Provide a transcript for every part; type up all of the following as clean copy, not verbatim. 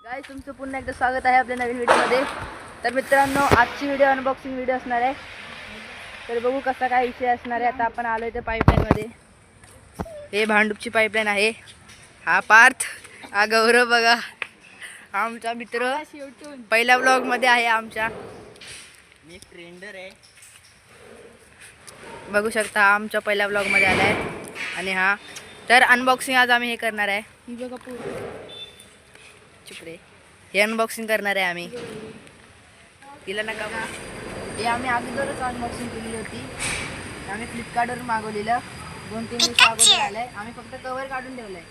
Guys तुमचं पुन्हा एकदा स्वागत आहे आपल्या नवीन व्हिडिओमध्ये। तर मित्रांनो, आजची व्हिडिओ अनबॉक्सिंग व्हिडिओ असणार आहे। तर बघू कसा काय विषय असणार आहे। आता आपण आलोय ते पाईपलाईनमध्ये। हे भांडूपची पाईपलाईन आहे। हा पार्थ, हा गौरव बघा, आमचा मित्र पहिल्या ब्लॉग मध्ये आहे आमच्या। मी ट्रेंडर आहे, बघू शकता आमच्या पहिल्या ब्लॉग मध्ये आलाय। आणि हा तर अनबॉक्सिंग आज आम्ही हे करणार आहे। ही बघा चुपरे, हे अनबॉक्सिंग करणार आहे आम्ही। तिला नका हे आम्ही अगोदरच अनबॉक्सिंग केली होती। आम्ही फ्लिपकार्टवरून मागवलेलं 2-3 दिवस अगोदर आलंय। आम्ही फक्त कव्हर काढून ठेवलंय।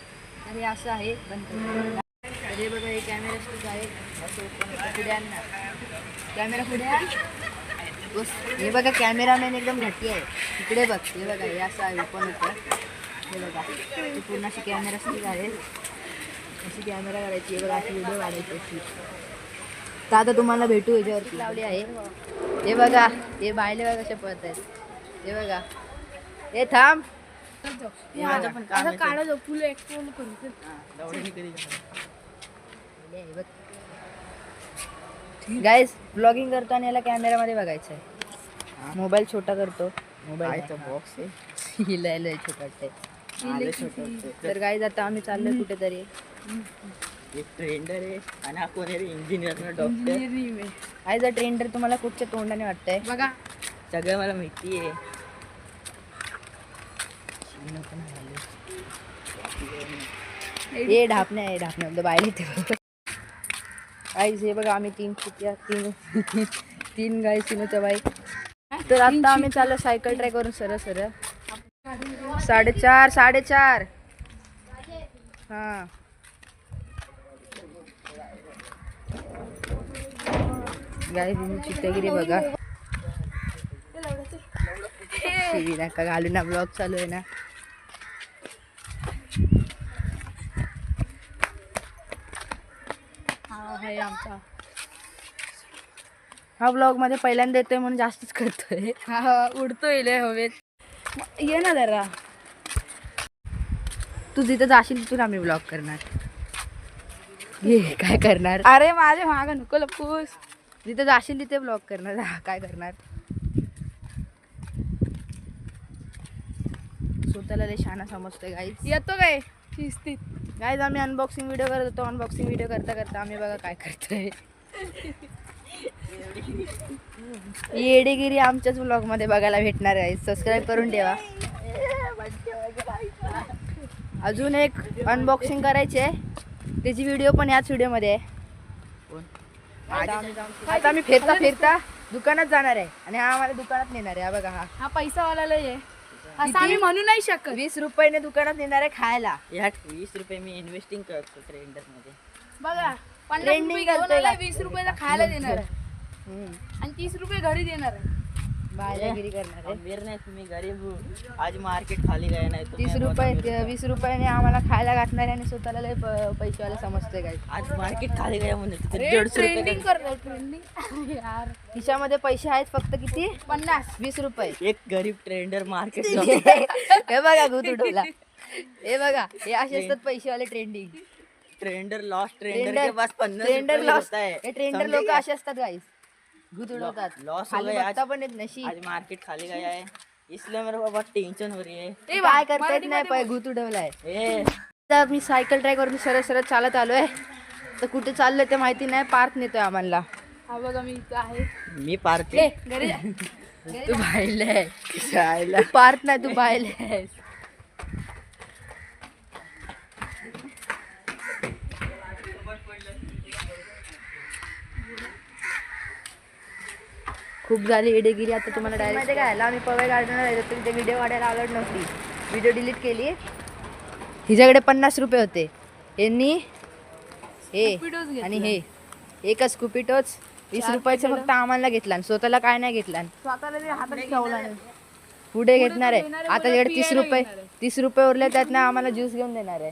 तर हे असं आहे बंद। हे बघा, हे कॅमेरा स्टिक आहे। पुढे आण ना, कॅमेरा पुढे आण। हे बघा, कॅमेरामॅन एकदम घट्टी आहे। इकडे बघ, हे बघा, हे असं आहे, ओपन होतं। हे बघा, ही पूर्ण अशी कॅमेरा स्टिक आहे। अशी कॅमेरा काढायची, हे बघा, अशी व्हिडिओ काढायची अशी। तर आता तुम्हाला भेटू याच्यावरती लावली आहे। हे बघा, हे बायले बघा कशा पळत आहेत। हे बघा, हे थांब, माझं पण काम आहे। गाइस, ब्लॉगिंग करतो आणि याला कॅमेरामध्ये बघायचं आहे। मोबाईल छोटा करतो, मोबाईल बॉक्स आहे, हिलायला छोटा आहे। तर गाइस, आता आम्ही चाललोय कुठेतरी। एक ट्रेंडर आहे आणि हा कोण आहे, इंजिनियर ना डॉक्टर। ॲज अ ट्रेंडर तुम्हाला कुठच्या तोंडाने वाटतंय बघा? सगळं मला माहिती आहे। हे ढापणे आहे, ढापणे बाहेर ते गाइस। हे बघा, आम्ही तीन गाइस, तीनच्या बाईक। तर आता आम्ही चाललो सायकल ट्रॅक करून सरळ 4:30 हा। गाइस, चित्तगिरी बघा, शिवी नका घालू ना, ब्लॉग चालू आहे ना। हा ब्लॉग मध्ये पहिल्यांदा येतोय म्हणून जास्तच करतोय। हा उडतोय लय हवेत। ये ना जरा, तू जिथं जाशील तिथून आम्ही ब्लॉग करणार। ये काय करणार? अरे माझे मागं नको लपूस, जिथं जाशील तिथे ब्लॉग करणार। काय करणार? स्वतःला लय शहाणा समजतोय गाईज। येतो काय शिस्तीत? गाईज, आम्ही अनबॉक्सिंग व्हिडिओ करत होतो। अनबॉक्सिंग व्हिडिओ करता करता आम्ही बघा काय करतोय। येडेगिरी आमच्याच ब्लॉग मध्ये बघायला भेटणार आहे। सबस्क्राईब करून ठेवा। अजून एक अनबॉक्सिंग करायची आहे, त्याची व्हिडिओ पण याच व्हिडिओ मध्ये आहे। आता आम्ही फिरता फिरता दुकानात जाणार आहे आणि हा आम्हाला दुकानात नेणार आहे। हा बघा, हा पैसावाला लय आहे, असं आम्ही म्हणू नाही शकत। 20 रुपयाने दुकानात नेणार आहे खायला। या 20 रुपये मी इन्व्हेस्टिंग करतो ट्रेंडर मध्ये बघा, 50 रुपये करतोय, 20 रुपयाला खायला देणार आहे आणि 30 रुपये घरी देणार आहे। बायलागिरी करणार आहे। अमीर नाही तुम्ही, गरीब हो। आज मार्केट खाली गया नाही। 30 रुपये 20 रुपयाने आम्हाला खायला घातणार आणि स्वतःला लय पैशावाला समजते काय। आज मार्केट खाली गया म्हणून ट्रेंडिंग करणार, ट्रेंडिंग यार। खिशामध्ये पैसे आहेत फक्त किती? 50-20 रुपये। एक गरीब ट्रेंडर मार्केट हे बघा, भूत उडवला। हे बघा, हे असे असतात पैसेवाले ट्रेंडिंग। ट्रेंडर लॉस, ट्रेंडर के पास 50 ट्रेंडर लॉस होता है। हे ट्रेंडर लोक असे असतात गाइस, भूत उडवतात। लॉस हो खाली गया बघता पण येत नशी। आज मार्केट खाली गया है, इसलिए मेरे को बहुत टेंशन हो रही है। काय करता येत नाही, पाय भूत उडवलाय। तर मी सायकल ट्रॅक वरून सरळ सरळ चालत आलोय। तर कुठे चाललोय ते माहिती नाही, पार्थ नेतोय आम्हाला। हा बघा, मी इथं आहे। मी पार्थ घरी तू बायले तू पार्थ नाही, तू बायले। खूप झाली एडेगिरी। आता तुम्हाला डायरेक्ट काय, आम्ही पवई गार्डनला राहिलो तर तिथे व्हिडिओ काढायला आवड नव्हती, व्हिडिओ डिलीट केली। हिच्याकडे 50 रुपये होते, यांनी हे आणि हे एकच स्कूपीटोच 20 रुपयाचं फक्त आम्हाला घेतला, स्वतःला काय नाही घेतला। स्वतःला हातात ठेवला नाही, पुढे घेणार आहे आता। 30 रुपये उरले, त्यातनं आम्हाला ज्यूस घेऊन देणार आहे।